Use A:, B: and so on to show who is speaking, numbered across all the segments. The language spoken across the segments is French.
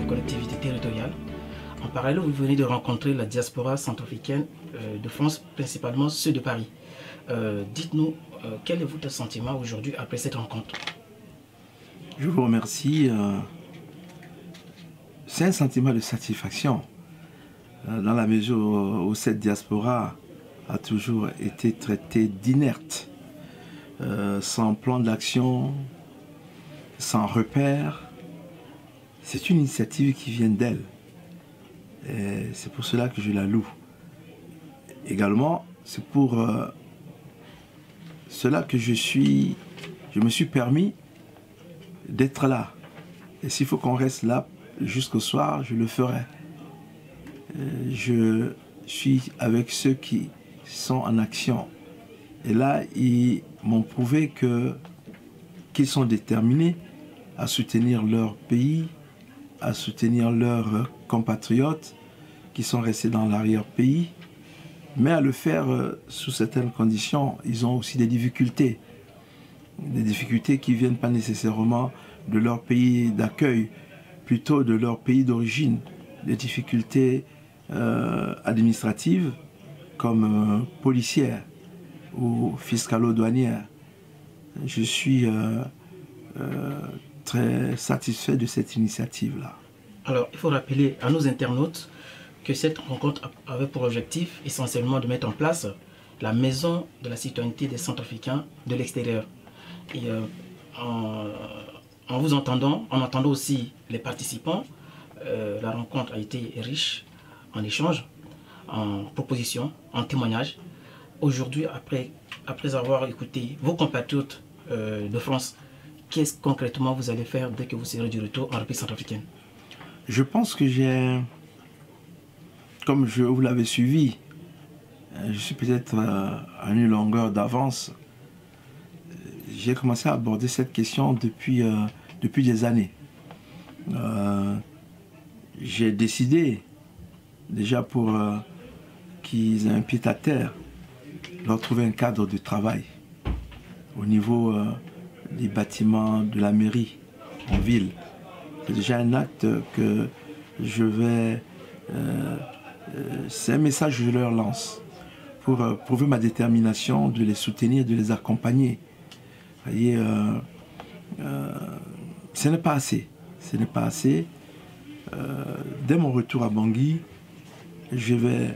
A: collectivités territoriales. En parallèle, vous venez de rencontrer la diaspora centrafricaine de France, principalement ceux de Paris. Dites-nous, quel est votre sentiment aujourd'hui après cette rencontre?
B: Je vous remercie. C'est un sentiment de satisfaction, dans la mesure où cette diaspora a toujours été traitée d'inerte, sans plan d'action, sans repère. C'est une initiative qui vient d'elle. C'est pour cela que je la loue. Également, c'est pour cela que je me suis permis d'être là. Et s'il faut qu'on reste là jusqu'au soir, je le ferai. Je suis avec ceux qui sont en action. Et là, ils m'ont prouvé qu'ils sont déterminés à soutenir leur pays, à soutenir leurs compatriotes qui sont restés dans l'arrière-pays, mais à le faire sous certaines conditions. Ils ont aussi des difficultés qui ne viennent pas nécessairement de leur pays d'accueil, plutôt de leur pays d'origine, des difficultés administratives comme policières ou fiscalo-douanières. Je suis très satisfait de cette initiative-là.
A: Alors, il faut rappeler à nos internautes que cette rencontre avait pour objectif essentiellement de mettre en place la maison de la citoyenneté des Centrafricains de l'extérieur. Et en vous entendant, en entendant aussi les participants, la rencontre a été riche en échanges, en propositions, en témoignages. Aujourd'hui, après avoir écouté vos compatriotes de France, qu'est-ce que concrètement vous allez faire dès que vous serez du retour en République centrafricaine?
B: Je pense que comme vous l'avez suivi, je suis peut-être à une longueur d'avance. J'ai commencé à aborder cette question depuis des années. J'ai décidé, déjà pour qu'ils aient un pied à terre, leur trouver un cadre de travail au niveau des bâtiments de la mairie en ville. C'est déjà un acte que je vais... c'est un message que je leur lance pour prouver ma détermination de les soutenir, de les accompagner. Vous voyez, ce n'est pas assez. Ce n'est pas assez. Dès mon retour à Bangui, je vais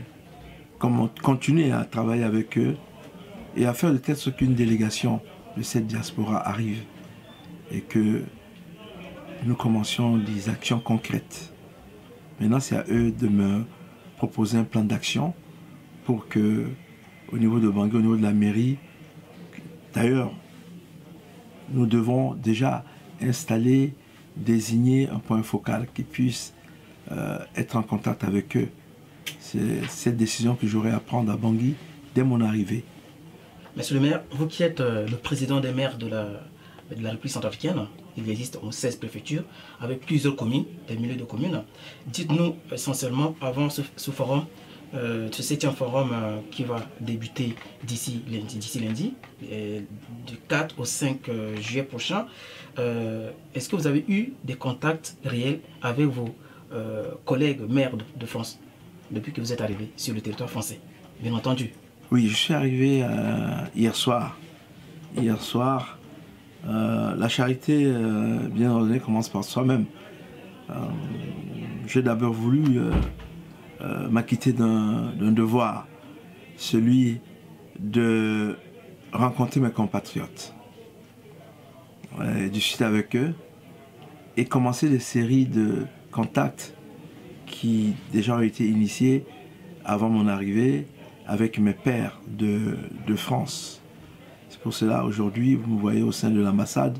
B: continuer à travailler avec eux et à faire de telle sorte qu'une délégation de cette diaspora arrive et que nous commencions des actions concrètes. Maintenant, c'est à eux de me proposer un plan d'action pour que, au niveau de Bangui, au niveau de la mairie, d'ailleurs, nous devons déjà installer, désigner un point focal qui puisse être en contact avec eux. C'est cette décision que j'aurai à prendre à Bangui dès mon arrivée.
A: Monsieur le maire, vous qui êtes le président des maires de la République centrafricaine, il existe 16 préfectures avec plusieurs communes, des milliers de communes. Dites-nous essentiellement, avant ce forum, ce 7e forum qui va débuter d'ici lundi, du 4 au 5 juillet prochain, est-ce que vous avez eu des contacts réels avec vos collègues maires de France depuis que vous êtes arrivé sur le territoire français, bien entendu?
B: Oui, je suis arrivé hier soir. Hier soir, la charité, bien ordonnée, commence par soi-même. J'ai d'abord voulu m'acquitter d'un devoir, celui de rencontrer mes compatriotes, discuter avec eux et commencer des séries de contacts qui déjà ont été initiés avant mon arrivée avec mes pairs de France. C'est pour cela, aujourd'hui, vous me voyez au sein de l'ambassade,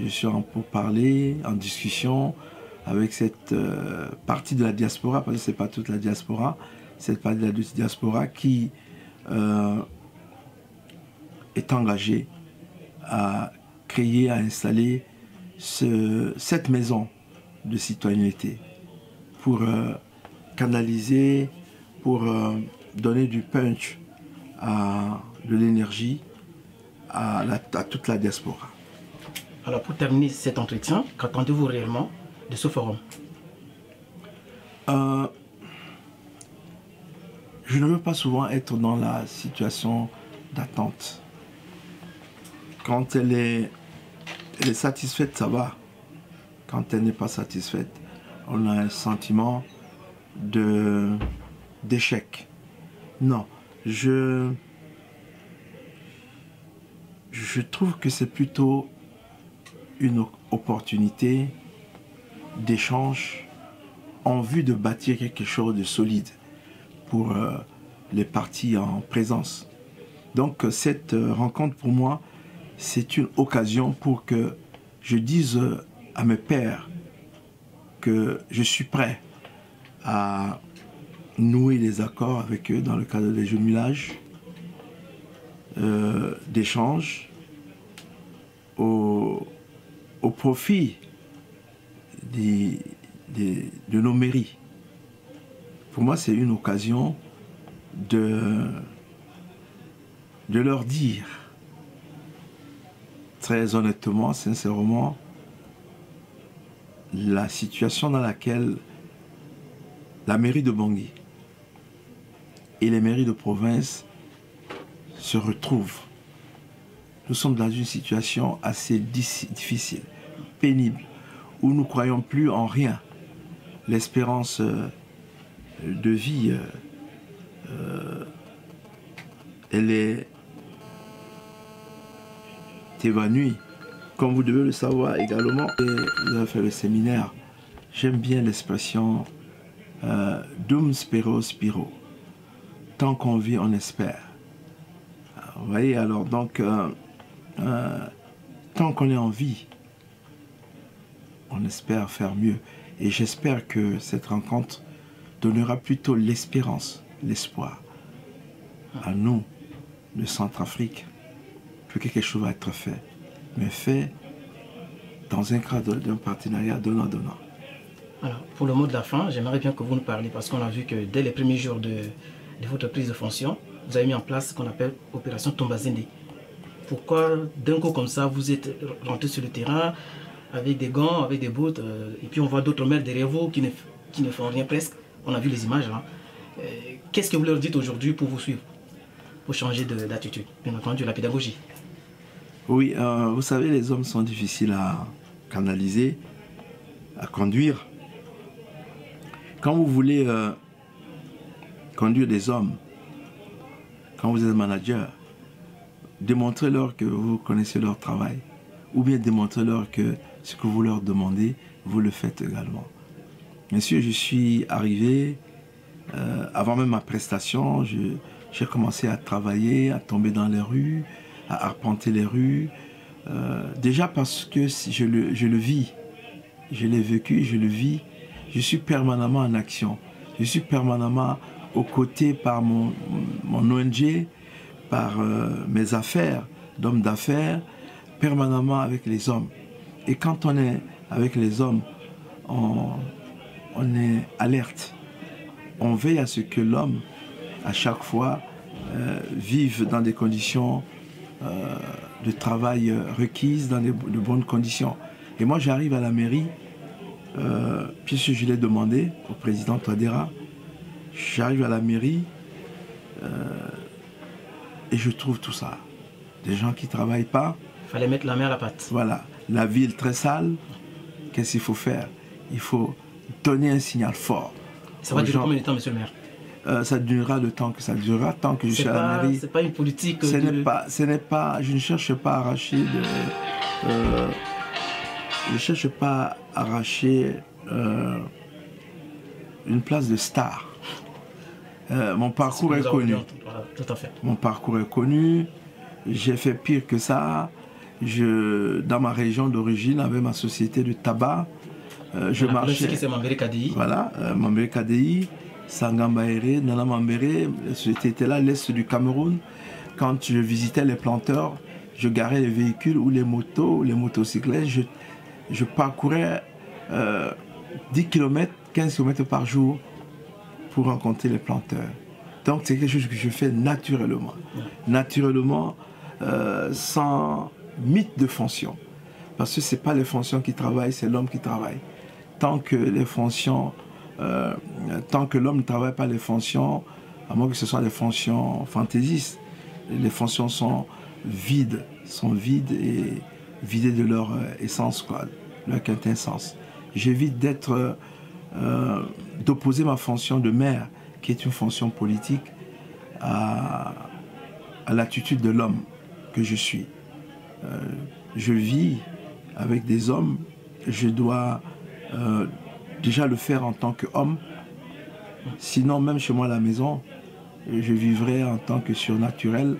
B: je suis en pourparlers, en discussion avec cette partie de la diaspora, parce que ce n'est pas toute la diaspora, cette partie de la diaspora qui est engagée à créer, à installer cette maison de citoyenneté pour canaliser, pour donner du punch, de l'énergie à toute la diaspora.
A: Alors pour terminer cet entretien, qu'attendez-vous réellement de ce forum?
B: Je ne veux pas souvent être dans la situation d'attente. Quand elle est satisfaite, ça va. Quand elle n'est pas satisfaite, on a un sentiment d'échec. Non, je trouve que c'est plutôt une opportunité d'échange en vue de bâtir quelque chose de solide pour les parties en présence. Donc cette rencontre pour moi, c'est une occasion pour que je dise à mes pairs que je suis prêt à nouer des accords avec eux dans le cadre des jumelages, d'échanges, au profit de nos mairies. Pour moi, c'est une occasion de leur dire très honnêtement, sincèrement, la situation dans laquelle la mairie de Bangui et les mairies de province se retrouvent. Nous sommes dans une situation assez difficile, pénible, où nous ne croyons plus en rien. L'espérance de vie, elle est évanouie. Comme vous devez le savoir également, vous avez fait le séminaire, j'aime bien l'expression Dum spero spiro. Tant qu'on vit, on espère. Vous voyez, alors donc, tant qu'on est en vie, on espère faire mieux. Et j'espère que cette rencontre donnera plutôt l'espérance, l'espoir à nous, de Centrafrique, que quelque chose va être fait. Mais fait dans un cadre d'un partenariat donnant-donnant.
A: Alors, pour le mot de la fin, j'aimerais bien que vous nous parliez, parce qu'on a vu que dès les premiers jours de votre prise de fonction, vous avez mis en place ce qu'on appelle Opération Tombazende. Pourquoi, d'un coup comme ça, vous êtes rentré sur le terrain avec des gants, avec des bottes, et puis on voit d'autres maires derrière vous qui ne font rien presque. On a vu les images. Hein. Qu'est-ce que vous leur dites aujourd'hui pour vous suivre, pour changer d'attitude? Bien entendu, la pédagogie.
B: Oui, vous savez, les hommes sont difficiles à canaliser, à conduire. Quand vous voulez conduire des hommes, quand vous êtes manager, démontrez-leur que vous connaissez leur travail, ou bien démontrez-leur que ce que vous leur demandez, vous le faites également. Monsieur, je suis arrivé, avant même ma prestation, j'ai commencé à travailler, à tomber dans les rues, à arpenter les rues, déjà parce que je le vis, je l'ai vécu, je le vis, je suis permanemment en action, je suis permanemment aux côtés par mon ONG, par mes affaires, d'hommes d'affaires, permanemment avec les hommes. Et quand on est avec les hommes, on est alerte, on veille à ce que l'homme, à chaque fois, vive dans des conditions de travail requises, dans de bonnes conditions. Et moi, j'arrive à la mairie, puisque je l'ai demandé au président Touadéra, j'arrive à la mairie et je trouve tout ça. Des gens qui ne travaillent pas.
A: Il fallait mettre la main à la pâte.
B: Voilà. La ville très sale, qu'est-ce qu'il faut faire? Il faut donner un signal fort.
A: Ça va durer combien de temps, monsieur le maire?
B: Ça durera le temps que ça durera, tant que je suis à la mairie.
A: Ce n'est pas une politique.
B: Ce n'est pas, je ne cherche pas à arracher je ne cherche pas à arracher une place de star. Mon parcours est connu.
A: Voilà, tout à fait.
B: Mon parcours est connu. J'ai fait pire que ça. Dans ma région d'origine, avec ma société de tabac, je marchais.
A: C'est Mambéré KDI.
B: Voilà, Mambéré KDI. Sangambaéré, Nana Mambéré, c'était là, l'est du Cameroun. Quand je visitais les planteurs, je garais les véhicules ou les motos, les motocyclettes. Je parcourais 10 km, 15 km par jour pour rencontrer les planteurs. Donc c'est quelque chose que je fais naturellement. Naturellement, sans mythe de fonction. Parce que ce n'est pas les fonctions qui travaillent, c'est l'homme qui travaille. Tant que les fonctions tant que l'homme ne travaille pas les fonctions, à moins que ce soit des fonctions fantaisistes, les fonctions sont vides et vidées de leur essence, quoi, leur quintessence. J'évite d'opposer ma fonction de maire, qui est une fonction politique, à l'attitude de l'homme que je suis. Je vis avec des hommes, je dois déjà le faire en tant qu'homme. Sinon, même chez moi à la maison, je vivrai en tant que surnaturel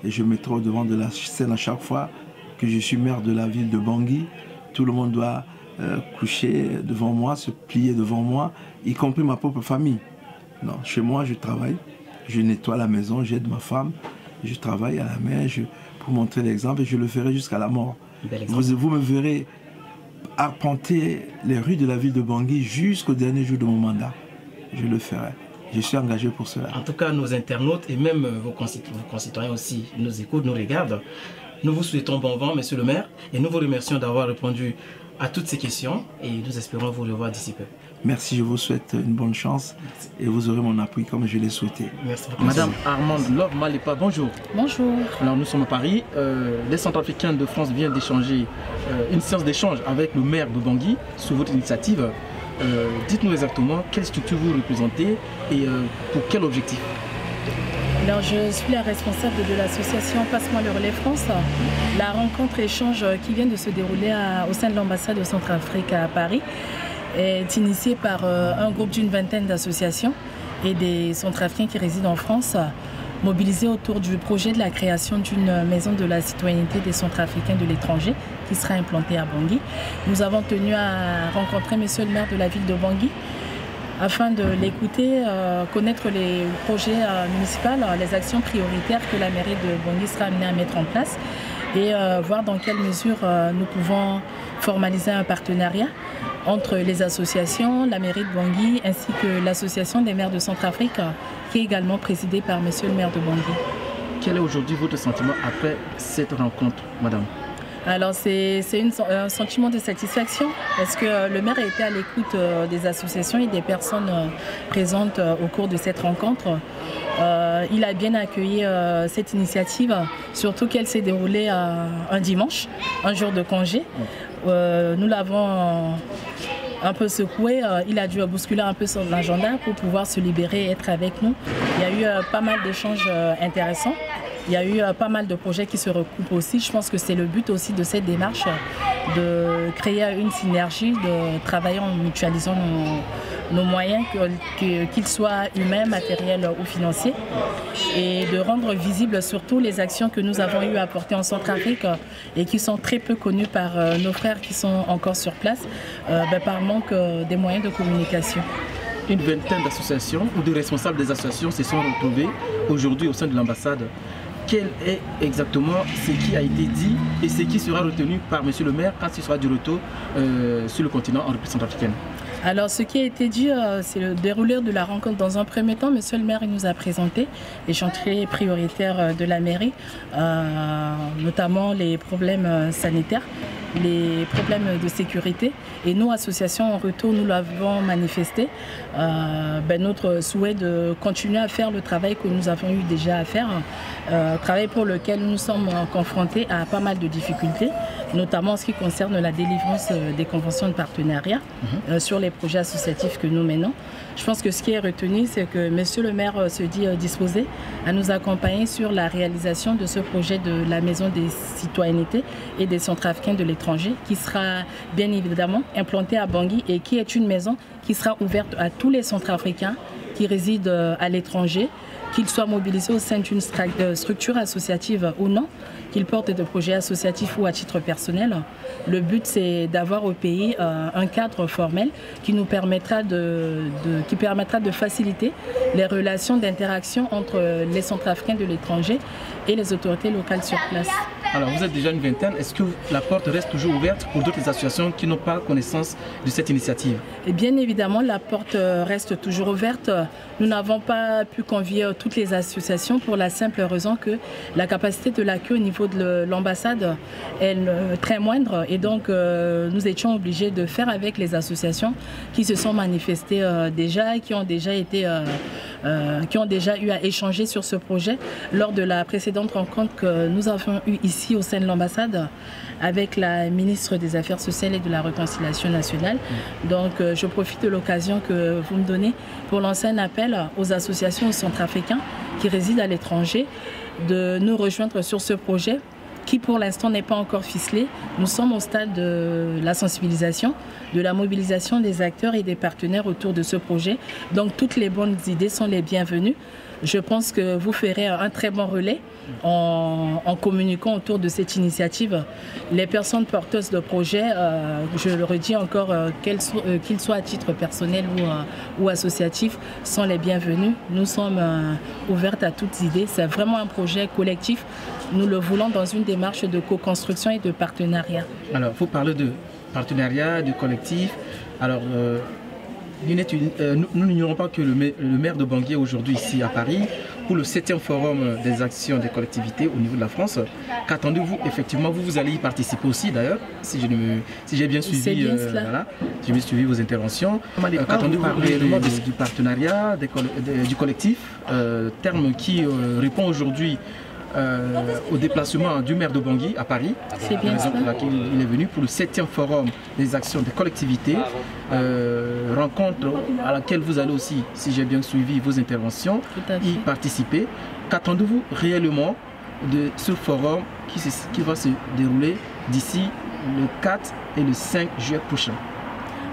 B: et je mettrai au devant de la scène à chaque fois que je suis maire de la ville de Bangui. Tout le monde doit coucher devant moi, se plier devant moi, y compris ma propre famille. Non, chez moi, je travaille, je nettoie la maison, j'aide ma femme, je travaille à la main pour montrer l'exemple et je le ferai jusqu'à la mort. Vous me verrez arpenter les rues de la ville de Bangui jusqu'au dernier jour de mon mandat. Je le ferai. Je suis engagé pour cela.
A: En tout cas, nos internautes et même vos concitoyens aussi nous écoutent, nous regardent. Nous vous souhaitons bon vent, monsieur le maire, et nous vous remercions d'avoir répondu à toutes ces questions et nous espérons vous revoir d'ici peu.
B: Merci, je vous souhaite une bonne chance et vous aurez mon appui comme je l'ai souhaité.
A: Merci beaucoup.
C: Madame Armande Love Malepa, bonjour.
D: Bonjour.
C: Alors nous sommes à Paris. Les Centrafricains de France viennent d'échanger une séance d'échange avec le maire de Bangui sous votre initiative. Dites-nous exactement quelle structure vous représentez et pour quel objectif?
D: Alors, je suis la responsable de l'association Passe-moi le relais France. La rencontre échange qui vient de se dérouler au sein de l'ambassade de Centrafrique à Paris est initiée par un groupe d'une vingtaine d'associations et des Centrafricains qui résident en France, mobilisés autour du projet de la création d'une maison de la citoyenneté des Centrafricains de l'étranger qui sera implantée à Bangui. Nous avons tenu à rencontrer monsieur le maire de la ville de Bangui afin de l'écouter, connaître les projets municipaux, les actions prioritaires que la mairie de Bangui sera amenée à mettre en place et voir dans quelle mesure nous pouvons formaliser un partenariat entre les associations, la mairie de Bangui ainsi que l'association des maires de Centrafrique qui est également présidée par monsieur le maire de Bangui.
C: Quel est aujourd'hui votre sentiment après cette rencontre, madame?
D: Alors c'est un sentiment de satisfaction parce que le maire a été à l'écoute des associations et des personnes présentes au cours de cette rencontre. Il a bien accueilli cette initiative, surtout qu'elle s'est déroulée un dimanche, un jour de congé. Nous l'avons un peu secoué, il a dû bousculer un peu son agenda pour pouvoir se libérer et être avec nous. Il y a eu pas mal d'échanges intéressants. Il y a eu pas mal de projets qui se recoupent aussi. Je pense que c'est le but aussi de cette démarche, de créer une synergie, de travailler en mutualisant nos moyens, qu'ils soient humains, matériels ou financiers, et de rendre visibles surtout les actions que nous avons eu à porter en Centrafrique et qui sont très peu connues par nos frères qui sont encore sur place, par manque des moyens de communication.
C: Une vingtaine d'associations ou de responsables des associations se sont retrouvés aujourd'hui au sein de l'ambassade. Quel est exactement ce qui a été dit et ce qui sera retenu par monsieur le maire quand il sera du retour sur le continent en République centrafricaine?
D: Alors, ce qui a été dit, c'est le déroulé de la rencontre. Dans un premier temps, monsieur le maire il nous a présenté les chantiers prioritaires de la mairie, notamment les problèmes sanitaires, les problèmes de sécurité. Et nous, associations, en retour, nous l'avons manifesté. Notre souhait de continuer à faire le travail que nous avons eu déjà à faire, travail pour lequel nous sommes confrontés à pas mal de difficultés, notamment en ce qui concerne la délivrance des conventions de partenariat sur les projets associatifs que nous menons. Je pense que ce qui est retenu, c'est que monsieur le maire se dit disposé à nous accompagner sur la réalisation de ce projet de la maison des citoyennetés et des Centrafricains de l'étranger qui sera bien évidemment implantée à Bangui et qui est une maison qui sera ouverte à tous les Centrafricains qui résident à l'étranger, qu'ils soient mobilisés au sein d'une structure associative ou non, qu'ils portent des projets associatifs ou à titre personnel. Le but, c'est d'avoir au pays un cadre formel qui nous permettra de faciliter les relations d'interaction entre les Centrafricains de l'étranger et les autorités locales sur place.
C: Alors vous êtes déjà une vingtaine, est-ce que la porte reste toujours ouverte pour d'autres associations qui n'ont pas connaissance de cette initiative?
D: Et bien évidemment, la porte reste toujours ouverte. Nous n'avons pas pu convier toutes les associations pour la simple raison que la capacité de l'accueil au niveau de l'ambassade est très moindre et donc nous étions obligés de faire avec les associations qui se sont manifestées déjà et qui ont déjà eu à échanger sur ce projet lors de la précédente rencontre que nous avons eue ici au sein de l'ambassade avec la ministre des Affaires sociales et de la Réconciliation nationale. Donc je profite de l'occasion que vous me donnez pour lancer un appel aux associations centrafricaines qui résident à l'étranger de nous rejoindre sur ce projet qui pour l'instant n'est pas encore ficelé. Nous sommes au stade de la sensibilisation, de la mobilisation des acteurs et des partenaires autour de ce projet. Donc toutes les bonnes idées sont les bienvenues. Je pense que vous ferez un très bon relais en communiquant autour de cette initiative. Les personnes porteuses de projets, je le redis encore, qu'ils soient à titre personnel ou associatif, sont les bienvenus. Nous sommes ouvertes à toutes idées. C'est vraiment un projet collectif. Nous le voulons dans une démarche de co-construction et de partenariat.
C: Alors, vous parlez de partenariat, de collectif. Alors, nous n'ignorons pas que le maire de Bangui est aujourd'hui ici à Paris pour le 7e forum des actions des collectivités au niveau de la France. Qu'attendez-vous? Effectivement, vous allez y participer aussi d'ailleurs, si j'ai bien suivi, voilà, j'ai bien suivi vos interventions. Qu'attendez-vous réellement du partenariat, du collectif, terme qui répond aujourd'hui au déplacement du maire de Bangui à Paris.
D: C'est bien ça.
C: Pour laquelle il est venu pour le 7e forum des actions des collectivités, rencontre à laquelle vous allez aussi, si j'ai bien suivi vos interventions, y participer. Qu'attendez-vous réellement de ce forum qui va se dérouler d'ici le 4 et le 5 juillet prochain?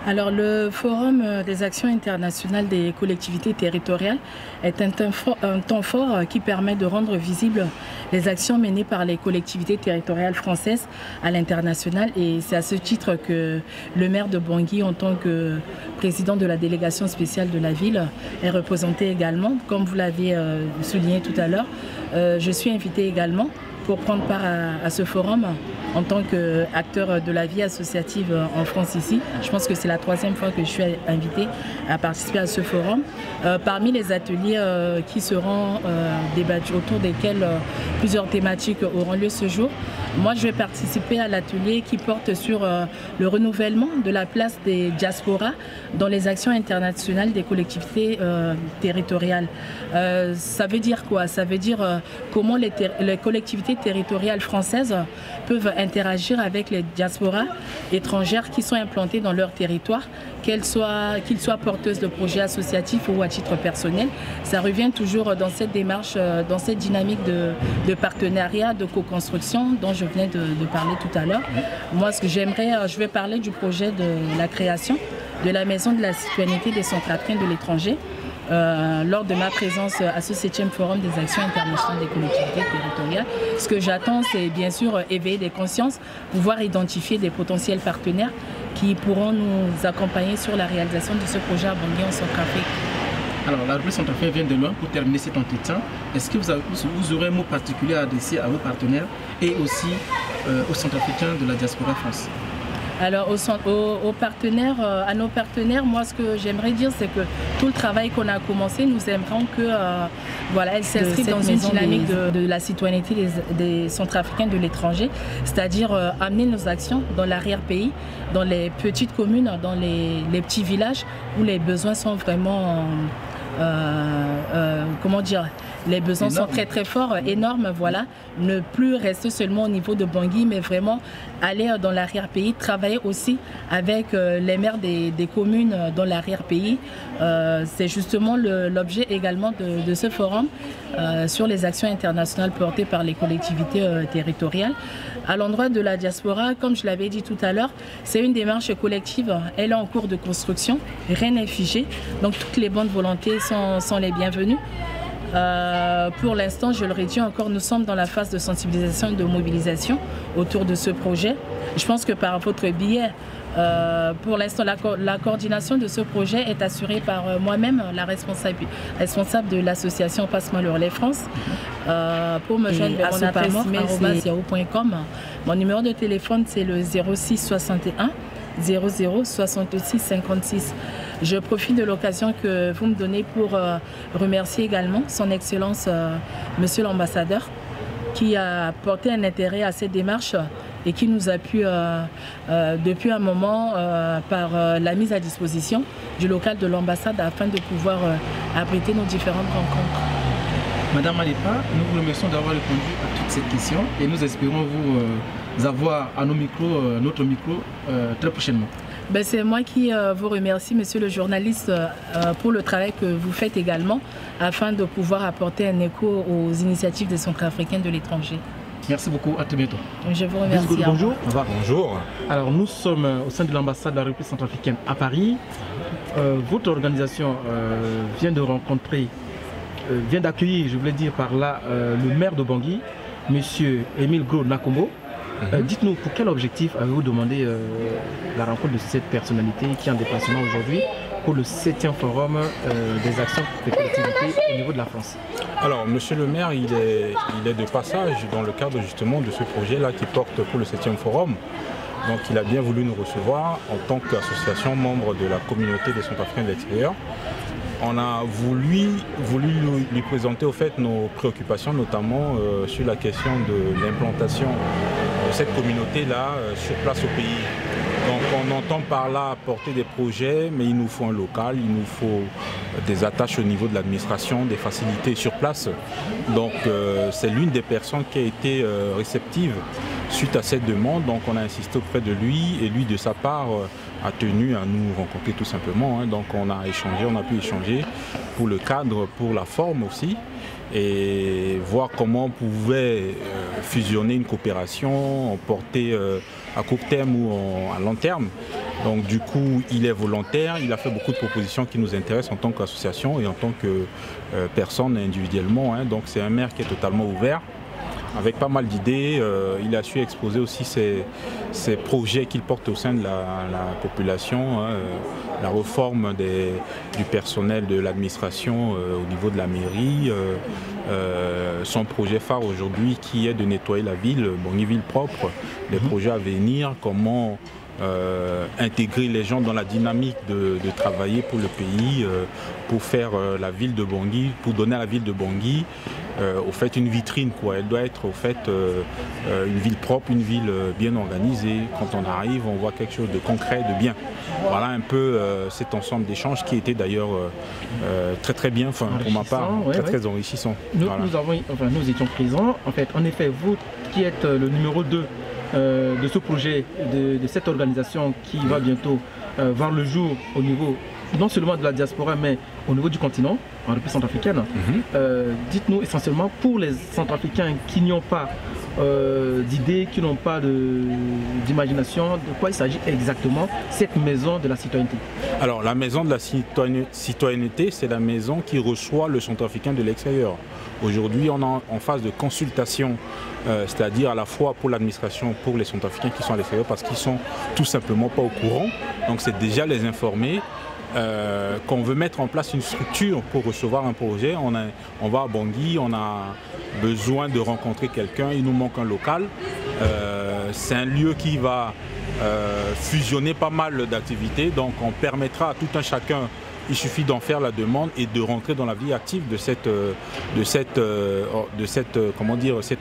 D: Alors le Forum des actions internationales des collectivités territoriales est un temps fort qui permet de rendre visibles les actions menées par les collectivités territoriales françaises à l'international et c'est à ce titre que le maire de Bangui en tant que président de la délégation spéciale de la ville est représenté également. Comme vous l'avez souligné tout à l'heure, je suis invitée également pour prendre part à ce forum en tant qu'acteur de la vie associative en France ici. Je pense que c'est la 3e fois que je suis invitée à participer à ce forum. Parmi les ateliers qui seront débattus, autour desquels plusieurs thématiques auront lieu ce jour, moi je vais participer à l'atelier qui porte sur le renouvellement de la place des diasporas dans les actions internationales des collectivités territoriales. Ça veut dire quoi? Ça veut dire comment les collectivités territoriales françaises peuvent interagir avec les diasporas étrangères qui sont implantées dans leur territoire, qu'ils soient porteuses de projets associatifs ou à titre personnel. Ça revient toujours dans cette démarche, dans cette dynamique de partenariat, de co-construction dont je venais de parler tout à l'heure. Moi, ce que j'aimerais, je vais parler du projet de la création de la Maison de la citoyenneté des centrafricains de l'étranger. Lors de ma présence à ce 7e forum des actions internationales des collectivités territoriales. Ce que j'attends, c'est bien sûr éveiller des consciences, pouvoir identifier des potentiels partenaires qui pourront nous accompagner sur la réalisation de ce projet à Bangui en Centrafrique.
C: Alors, la République centrafricaine vient de loin pour terminer cet entretien. Est-ce que vous aurez un mot particulier à adresser à vos partenaires et aussi aux centrafricains de la diaspora France?
D: Alors aux partenaires, à nos partenaires, moi ce que j'aimerais dire c'est que tout le travail qu'on a commencé, nous aimerions que voilà, elle s'inscrit dans une dynamique de la citoyenneté des centrafricains de l'étranger, c'est-à-dire amener nos actions dans l'arrière-pays, dans les petites communes, dans les petits villages où les besoins sont vraiment comment dire, les besoins sont très très forts, énormes, voilà. Ne plus rester seulement au niveau de Bangui, mais vraiment aller dans l'arrière-pays, travailler aussi avec les maires des communes dans l'arrière-pays. C'est justement l'objet également de ce forum sur les actions internationales portées par les collectivités territoriales. À l'endroit de la diaspora, comme je l'avais dit tout à l'heure, c'est une démarche collective, elle est en cours de construction, rien n'est figé, donc toutes les bonnes volontés sont les bienvenues. Pour l'instant, je le redis encore, nous sommes dans la phase de sensibilisation et de mobilisation autour de ce projet. Je pense que par votre biais, pour l'instant, la coordination de ce projet est assurée par moi-même, la responsable de l'association Passe-moi le relais France. Pour me joindre à mon adresse email, yahoo.com. Mon numéro de téléphone, c'est le 06 61 00 66 56. Je profite de l'occasion que vous me donnez pour remercier également son Excellence, Monsieur l'ambassadeur, qui a porté un intérêt à cette démarche et qui nous appuie depuis un moment par la mise à disposition du local de l'ambassade afin de pouvoir abriter nos différentes rencontres.
C: Madame Malipa, nous vous remercions d'avoir répondu à toutes ces questions et nous espérons vous avoir à notre micro très prochainement.
D: Ben, c'est moi qui vous remercie, monsieur le journaliste, pour le travail que vous faites également afin de pouvoir apporter un écho aux initiatives des Centrafricains de l'étranger.
C: Merci beaucoup, à très bientôt.
D: Je vous remercie.
C: Bonjour.
E: Bonjour.
C: Alors nous sommes au sein de l'ambassade de la République centrafricaine à Paris. Votre organisation vient d'accueillir, je voulais dire par là, le maire de Bangui, monsieur Émile Gros Nakombo. Dites-nous, pour quel objectif avez-vous demandé la rencontre de cette personnalité qui est en déplacement aujourd'hui pour le 7e forum des actions de collectivité au niveau de la France?
E: Alors, monsieur le maire, il est de passage dans le cadre justement de ce projet-là qui porte pour le 7e forum. Donc, il a bien voulu nous recevoir en tant qu'association membre de la communauté des Centrafricains de l'extérieur. On a voulu lui présenter au fait nos préoccupations, notamment sur la question de l'implantation de cette communauté-là sur place au pays. Donc on entend par là porter des projets, mais il nous faut un local, il nous faut des attaches au niveau de l'administration, des facilités sur place. Donc c'est l'une des personnes qui a été réceptive suite à cette demande. Donc on a insisté auprès de lui et lui de sa part a tenu à nous rencontrer tout simplement. Donc on a pu échanger pour le cadre, pour la forme aussi, et voir comment on pouvait fusionner une coopération, porter à court terme ou à long terme. Donc du coup, il est volontaire, il a fait beaucoup de propositions qui nous intéressent en tant qu'association et en tant que personne individuellement. Donc c'est un maire qui est totalement ouvert, avec pas mal d'idées. Il a su exposer aussi ses projets qu'il porte au sein de la population, la réforme du personnel de l'administration au niveau de la mairie, son projet phare aujourd'hui qui est de nettoyer la ville, Bangui ville propre, les projets à venir, comment intégrer les gens dans la dynamique de travailler pour le pays, pour faire la ville de Bangui, pour donner à la ville de Bangui au fait une vitrine, quoi. Elle doit être au fait une ville propre, une ville bien organisée. Quand on arrive, on voit quelque chose de concret, de bien. Voilà un peu cet ensemble d'échanges qui était d'ailleurs très très bien, enfin, pour ma part, très enrichissant.
C: Nous étions présents. En fait, en effet, vous qui êtes le numéro 2 de ce projet, de cette organisation qui va bientôt voir le jour au niveau non seulement de la diaspora mais au niveau du continent, en République centrafricaine. Dites-nous essentiellement pour les Centrafricains qui n'ont pas d'idées, qui n'ont pas d'imagination, de quoi il s'agit exactement cette maison de la citoyenneté?
E: Alors la maison de la citoyenneté, c'est la maison qui reçoit le Centrafricain de l'extérieur. Aujourd'hui, on est en phase de consultation, c'est-à-dire à la fois pour l'administration, pour les Centrafricains qui sont à l'extérieur, parce qu'ils ne sont tout simplement pas au courant. Donc c'est déjà les informer qu'on veut mettre en place une structure pour recevoir un projet. On va à Bangui, on a besoin de rencontrer quelqu'un, il nous manque un local. C'est un lieu qui va fusionner pas mal d'activités, donc on permettra à tout un chacun. Il suffit d'en faire la demande et de rentrer dans la vie active de cette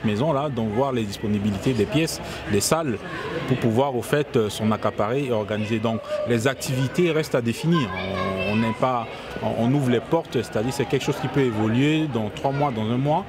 E: maison-là, donc voir les disponibilités des pièces, des salles, pour pouvoir au fait s'en accaparer et organiser. Donc les activités restent à définir. On ouvre les portes, c'est-à-dire c'est quelque chose qui peut évoluer dans 3 mois, dans 1 mois.